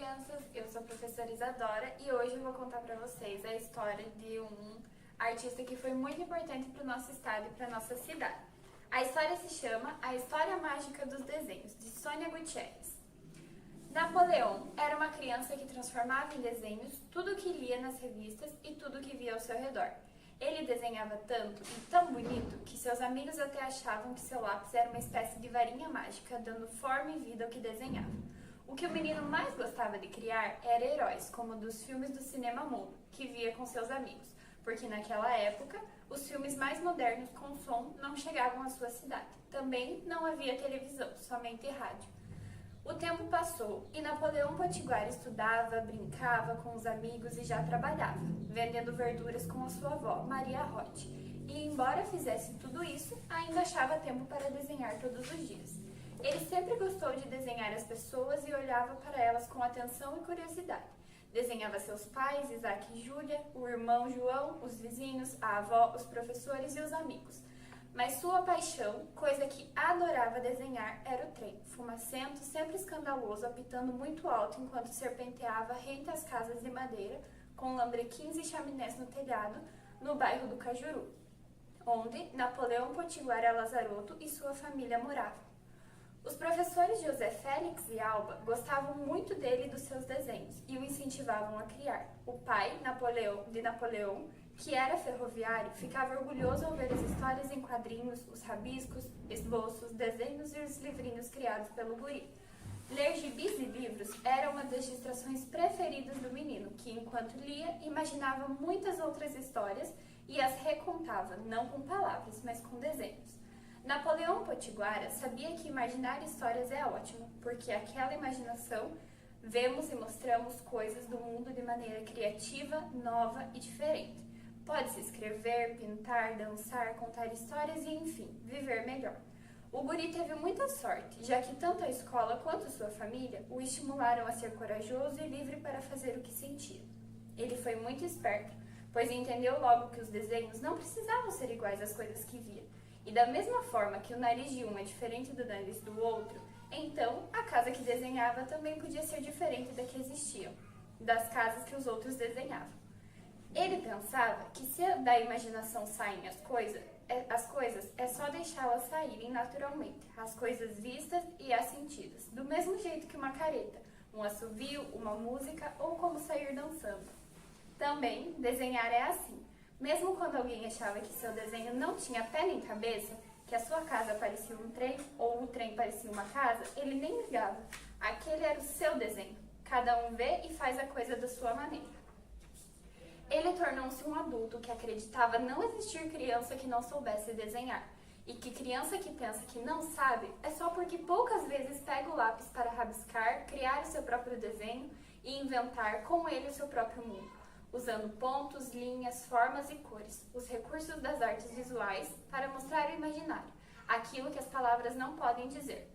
crianças, eu sou a professora Isadora e hoje eu vou contar para vocês a história de um artista que foi muito importante para o nosso estado e para a nossa cidade. A história se chama A História Mágica dos Desenhos, de Sônia Gutierrez. Napoleão era uma criança que transformava em desenhos tudo o que lia nas revistas e tudo o que via ao seu redor. Ele desenhava tanto e tão bonito que seus amigos até achavam que seu lápis era uma espécie de varinha mágica, dando forma e vida ao que desenhava. O que o menino mais gostava de criar era heróis, como dos filmes do cinema mudo, que via com seus amigos, porque naquela época os filmes mais modernos com som não chegavam à sua cidade. Também não havia televisão, somente rádio. O tempo passou e Napoleão Potiguar estudava, brincava com os amigos e já trabalhava, vendendo verduras com a sua avó, Maria Roth. E embora fizesse tudo isso, ainda achava tempo para desenhar todos os dias. Ele sempre gostou de desenhar as pessoas e olhava para elas com atenção e curiosidade. Desenhava seus pais, Isaac e Júlia, o irmão João, os vizinhos, a avó, os professores e os amigos. Mas sua paixão, coisa que adorava desenhar, era o trem, fumacento, sempre escandaloso, apitando muito alto enquanto serpenteava rente às casas de madeira, com lambrequins e chaminés no telhado, no bairro do Cajuru, onde Napoleão Potiguar Lazarotto e sua família moravam. Os professores José Félix e Alba gostavam muito dele e dos seus desenhos e o incentivavam a criar. O pai de Napoleão, que era ferroviário, ficava orgulhoso ao ver as histórias em quadrinhos, os rabiscos, esboços, desenhos e os livrinhos criados pelo guri. Ler gibis e livros era uma das distrações preferidas do menino, que enquanto lia, imaginava muitas outras histórias e as recontava, não com palavras, mas com desenhos. Napoleão Potiguara sabia que imaginar histórias é ótimo, porque aquela imaginação vemos e mostramos coisas do mundo de maneira criativa, nova e diferente. Pode-se escrever, pintar, dançar, contar histórias e, enfim, viver melhor. O guri teve muita sorte, já que tanto a escola quanto sua família o estimularam a ser corajoso e livre para fazer o que sentia. Ele foi muito esperto, pois entendeu logo que os desenhos não precisavam ser iguais às coisas que via. E da mesma forma que o nariz de um é diferente do nariz do outro, então a casa que desenhava também podia ser diferente da que existiam, das casas que os outros desenhavam. Ele pensava que se da imaginação saem as coisas é só deixá-las saírem naturalmente, as coisas vistas e as sentidas, do mesmo jeito que uma careta, um assovio, uma música ou como sair dançando. Também, desenhar é assim. Mesmo quando alguém achava que seu desenho não tinha pé nem cabeça, que a sua casa parecia um trem ou o trem parecia uma casa, ele nem ligava. Aquele era o seu desenho. Cada um vê e faz a coisa da sua maneira. Ele tornou-se um adulto que acreditava não existir criança que não soubesse desenhar, e que criança que pensa que não sabe é só porque poucas vezes pega o lápis para rabiscar, criar o seu próprio desenho e inventar com ele o seu próprio mundo, usando pontos, linhas, formas e cores, os recursos das artes visuais para mostrar o imaginário, aquilo que as palavras não podem dizer.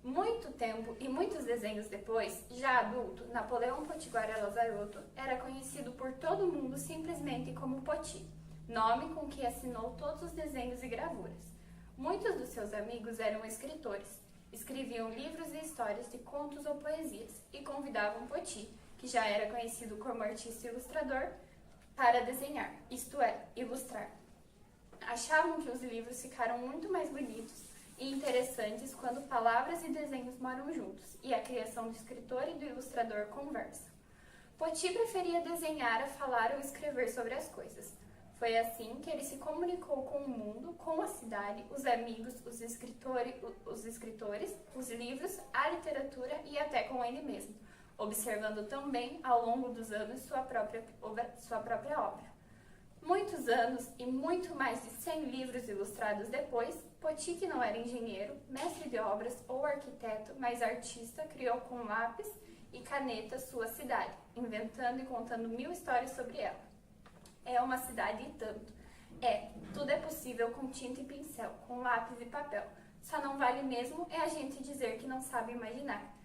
Muito tempo e muitos desenhos depois, já adulto, Napoleão Potiguar Lazarotto era conhecido por todo mundo simplesmente como Poti, nome com que assinou todos os desenhos e gravuras. Muitos dos seus amigos eram escritores, escreviam livros e histórias de contos ou poesias e convidavam Poti, que já era conhecido como artista ilustrador, para desenhar, isto é, ilustrar. Achavam que os livros ficaram muito mais bonitos e interessantes quando palavras e desenhos moram juntos e a criação do escritor e do ilustrador conversam. Poti preferia desenhar a falar ou escrever sobre as coisas. Foi assim que ele se comunicou com o mundo, com a cidade, os amigos, os escritores, os livros, a literatura e até com ele mesmo, observando também, ao longo dos anos, sua própria obra. Muitos anos e muito mais de 100 livros ilustrados depois, Poti, que não era engenheiro, mestre de obras ou arquiteto, mas artista, criou com lápis e caneta sua cidade, inventando e contando 1000 histórias sobre ela. É uma cidade e tanto. Tudo é possível com tinta e pincel, com lápis e papel. Só não vale mesmo é a gente dizer que não sabe imaginar.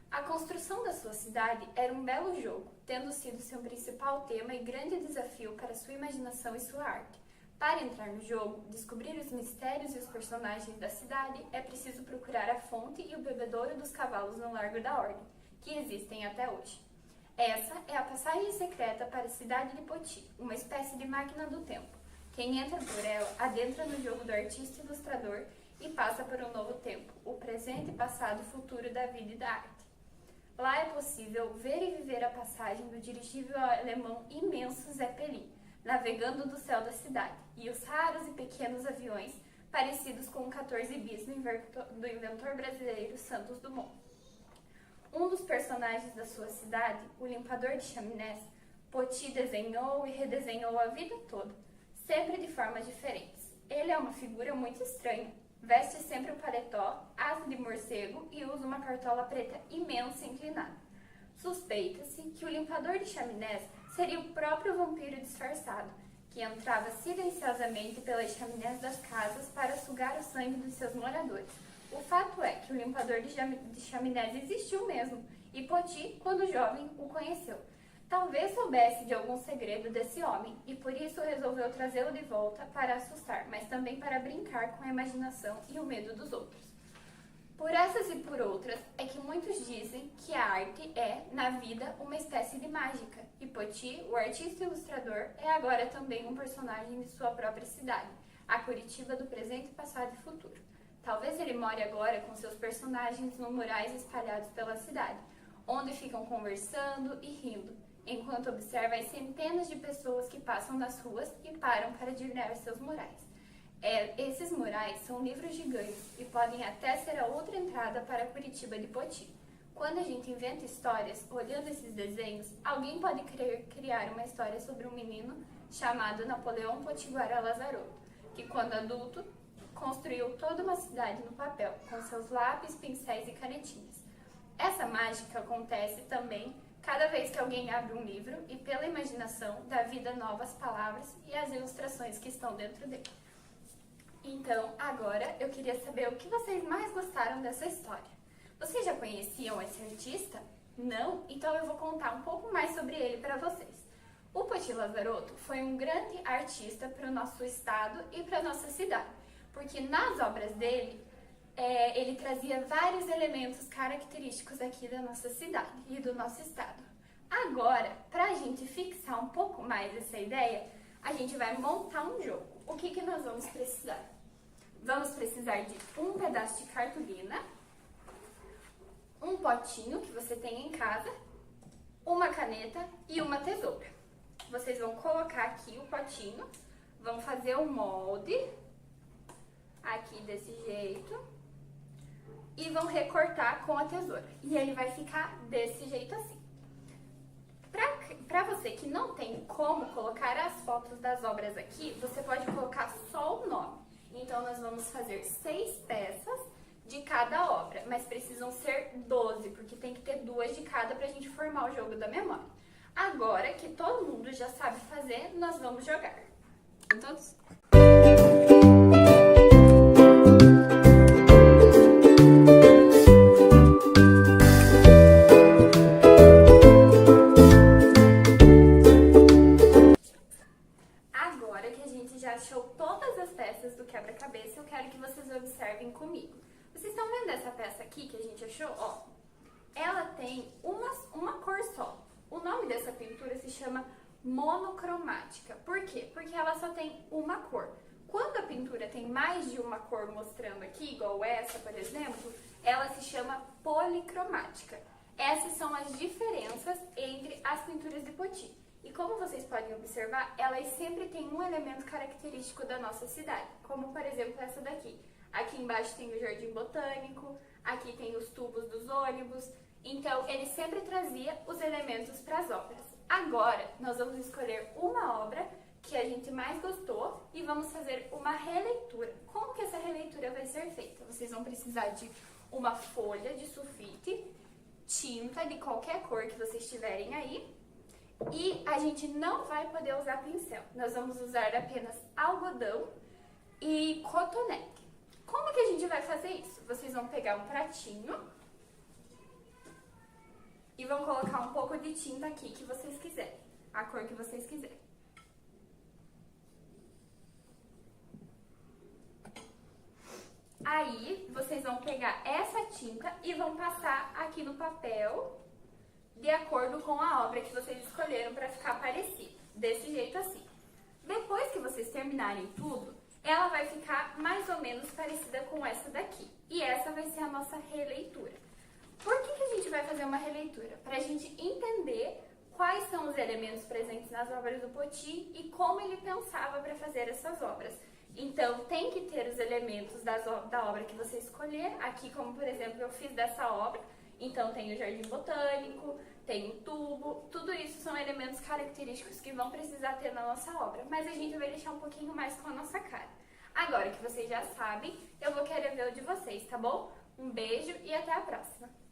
A construção da sua cidade era um belo jogo, tendo sido seu principal tema e grande desafio para sua imaginação e sua arte. Para entrar no jogo, descobrir os mistérios e os personagens da cidade, é preciso procurar a fonte e o bebedouro dos cavalos no Largo da Ordem, que existem até hoje. Essa é a passagem secreta para a cidade de Poti, uma espécie de máquina do tempo. Quem entra por ela adentra no jogo do artista ilustrador e passa por um novo tempo, o presente, passado e futuro da vida e da arte. Lá é possível ver e viver a passagem do dirigível alemão imenso Zeppelin, navegando do céu da cidade, e os raros e pequenos aviões parecidos com o 14 bis do inventor brasileiro Santos Dumont. Um dos personagens da sua cidade, o limpador de chaminés, Poti desenhou e redesenhou a vida toda, sempre de formas diferentes. Ele é uma figura muito estranha, veste sempre um paletó, asa de morcego e usa uma cartola preta imensa e inclinada. Suspeita-se que o limpador de chaminés seria o próprio vampiro disfarçado, que entrava silenciosamente pelas chaminés das casas para sugar o sangue dos seus moradores. O fato é que o limpador de chaminés existiu mesmo, e Poti, quando jovem, o conheceu. Talvez soubesse de algum segredo desse homem, e por isso resolveu trazê-lo de volta para assustar, mas também para brincar com a imaginação e o medo dos outros. Por essas e por outras, é que muitos dizem que a arte é, na vida, uma espécie de mágica, e Poti, o artista ilustrador, é agora também um personagem de sua própria cidade, a Curitiba do presente, passado e futuro. Talvez ele more agora com seus personagens nos murais espalhados pela cidade, onde ficam conversando e rindo, enquanto observa as centenas de pessoas que passam nas ruas e param para admirar seus murais. Esses murais são livros gigantes e podem até ser a outra entrada para Curitiba de Poti. Quando a gente inventa histórias, olhando esses desenhos, alguém pode querer criar uma história sobre um menino chamado Napoleão Potiguara Lazarotto, que quando adulto construiu toda uma cidade no papel, com seus lápis, pincéis e canetinhas. Essa mágica acontece também cada vez que alguém abre um livro e, pela imaginação, dá vida a novas palavras e as ilustrações que estão dentro dele. Então, agora eu queria saber o que vocês mais gostaram dessa história. Vocês já conheciam esse artista? Não? Então eu vou contar um pouco mais sobre ele para vocês. O Poti Lazarotto foi um grande artista para o nosso estado e para a nossa cidade, porque nas obras dele, ele trazia vários elementos característicos aqui da nossa cidade e do nosso estado. Agora, para a gente fixar um pouco mais essa ideia, a gente vai montar um jogo. O que nós vamos precisar? Vamos precisar de um pedaço de cartolina, um potinho que você tem em casa, uma caneta e uma tesoura. Vocês vão colocar aqui o potinho, vão fazer um molde, aqui desse jeito, e vão recortar com a tesoura. E ele vai ficar desse jeito assim. Para você que não tem como colocar as fotos das obras aqui, você pode colocar só o nome. Então, nós vamos fazer 6 peças de cada obra, mas precisam ser 12, porque tem que ter 2 de cada para a gente formar o jogo da memória. Agora que todo mundo já sabe fazer, nós vamos jogar. Todos? Agora que a gente já achou todas as peças do quebra-cabeça, eu quero que vocês observem comigo. Vocês estão vendo essa peça aqui que a gente achou? Ó, ela tem uma cor só. O nome dessa pintura se chama monocromática. Por quê? Porque ela só tem uma cor. Quando a pintura tem mais de uma cor mostrando aqui, igual essa, por exemplo, ela se chama policromática. Essas são as diferenças entre as pinturas de Poti. E como vocês podem observar, elas sempre têm um elemento característico da nossa cidade, como por exemplo essa daqui. Aqui embaixo tem o Jardim Botânico, aqui tem os tubos dos ônibus. Então, ele sempre trazia os elementos para as obras. Agora, nós vamos escolher uma obra que a gente mais gostou e vamos fazer uma releitura. Como que essa releitura vai ser feita? Vocês vão precisar de uma folha de sulfite, tinta de qualquer cor que vocês tiverem aí, e a gente não vai poder usar pincel. Nós vamos usar apenas algodão e cotonete. Como que a gente vai fazer isso? Vocês vão pegar um pratinho e vão colocar um pouco de tinta aqui que vocês quiserem, a cor que vocês quiserem. Aí, vocês vão pegar essa tinta e vão passar aqui no papel de acordo com a obra que vocês escolheram para ficar parecida, desse jeito assim. Depois que vocês terminarem tudo, ela vai ficar mais ou menos parecida com essa daqui. E essa vai ser a nossa releitura. Por que a gente vai fazer uma releitura? Para a gente entender quais são os elementos presentes nas obras do Poti e como ele pensava para fazer essas obras. Então, tem que ter os elementos da obra que você escolher. Aqui, como por exemplo, eu fiz dessa obra. Então, tem o jardim botânico, tem o tubo. Tudo isso são elementos característicos que vão precisar ter na nossa obra. Mas a gente vai deixar um pouquinho mais com a nossa cara. Agora que vocês já sabem, eu vou querer ver o de vocês, tá bom? Um beijo e até a próxima!